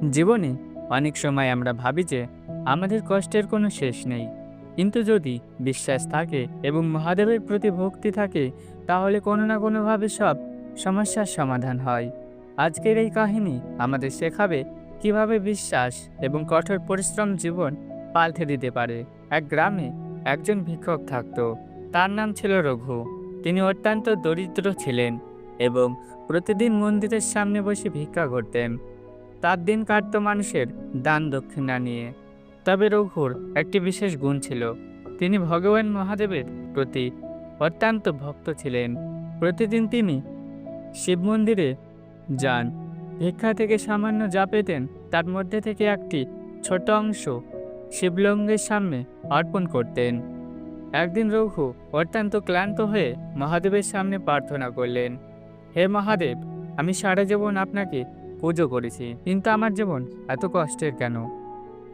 জীবনে অনেক সময় আমরা ভাবি যে আমাদের কষ্টের কোনো শেষ নেই, কিন্তু যদি বিশ্বাস থাকে এবং মহাদেবের প্রতি ভক্তি থাকে, তাহলে কোনো না কোনোভাবে সব সমস্যার সমাধান হয়। আজকের এই কাহিনী আমাদের শেখাবে কিভাবে বিশ্বাস এবং কঠোর পরিশ্রম জীবন পাল্টে দিতে পারে। এক গ্রামে একজন ভিক্ষুক থাকত। তার নাম ছিল রঘু। তিনি অত্যন্ত দরিদ্র ছিলেন এবং প্রতিদিন মন্দিরের সামনে বসে ভিক্ষা করতেন। তার দিন কাটতো মানুষের দান দক্ষিণা নিয়ে। তবে রঘুর একটি বিশেষ গুণ ছিল, তিনি ভগবান মহাদেবের প্রতি অত্যন্ত ভক্ত ছিলেন। প্রতিদিন তিনি শিব মন্দিরে যান, ভিক্ষা থেকে সামান্য যা পেতেন তার মধ্যে থেকে একটি ছোট অংশ শিবলিঙ্গের সামনে অর্পণ করতেন। একদিন রঘু অত্যন্ত ক্লান্ত হয়ে মহাদেবের সামনে প্রার্থনা করলেন, হে মহাদেব, আমি সারা জীবন আপনাকে পুজো করেছি, কিন্তু আমার জীবন এত কষ্টের কেন?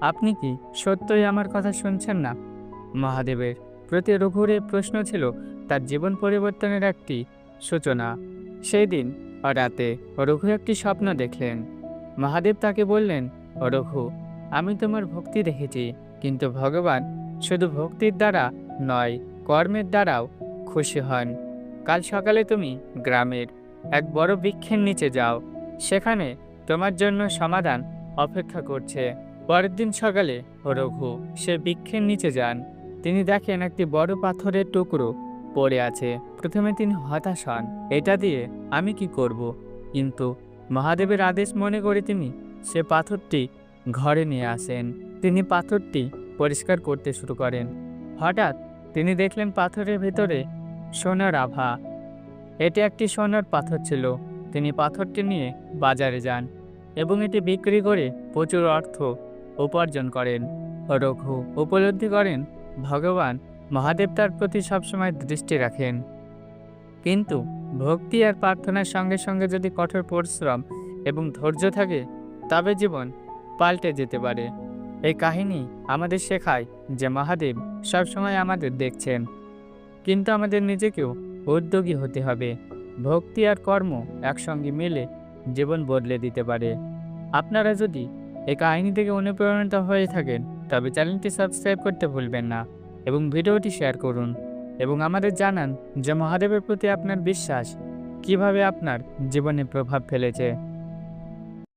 আপনি কি সত্যই আমার কথা শুনছেন না? মহাদেবের প্রতি রঘুর এই প্রশ্ন ছিল তার জীবন পরিবর্তনের একটি সূচনা। সেই দিন রাতে রঘু একটি স্বপ্ন দেখলেন। মহাদেব তাকে বললেন, রঘু, আমি তোমার ভক্তি দেখেছি, কিন্তু ভগবান শুধু ভক্তির দ্বারা নয়, কর্মের দ্বারাও খুশি হন। কাল সকালে তুমি গ্রামের এক বড় বৃক্ষের নিচে যাও, সেখানে তোমার জন্য সমাধান অপেক্ষা করছে। পরের দিন সকালে রঘু সে বৃক্ষের নিচে যান। তিনি দেখেন একটি বড় পাথরের টুকরো পড়ে আছে। প্রথমে তিনি হতাশ হন, এটা দিয়ে আমি কি করব? কিন্তু মহাদেবের আদেশ মনে করে তিনি সে পাথরটি ঘরে নিয়ে আসেন। তিনি পাথরটি পরিষ্কার করতে শুরু করেন। হঠাৎ তিনি দেখলেন পাথরের ভেতরে সোনার আভা। এটি একটি সোনার পাথর ছিল। তিনি পাথরটি নিয়ে বাজারে যান এবং এটি বিক্রি করে প্রচুর অর্থ উপার্জন করেন। রঘু উপলব্ধি করেন ভগবান মহাদেব তার প্রতি সবসময় দৃষ্টি রাখেন, কিন্তু ভক্তি আর প্রার্থনার সঙ্গে সঙ্গে যদি কঠোর পরিশ্রম এবং ধৈর্য থাকে, তবে জীবন পাল্টে যেতে পারে। এই কাহিনী আমাদের শেখায় যে মহাদেব সবসময় আমাদের দেখছেন, কিন্তু আমাদের নিজেকেও উদ্যোগী হতে হবে। ভক্তি আর কর্ম একসঙ্গে মিলে জীবন বদলে দিতে পারে। আপনারা যদি এই কাহিনী থেকে অনুপ্রাণিত হয়ে থাকেন, তবে চ্যানেলটি সাবস্ক্রাইব করতে ভুলবেন না এবং ভিডিওটি শেয়ার করুন এবং আমাদের জানান যে মহাদেবের প্রতি আপনার বিশ্বাস কিভাবে আপনার জীবনে প্রভাব ফেলেছে।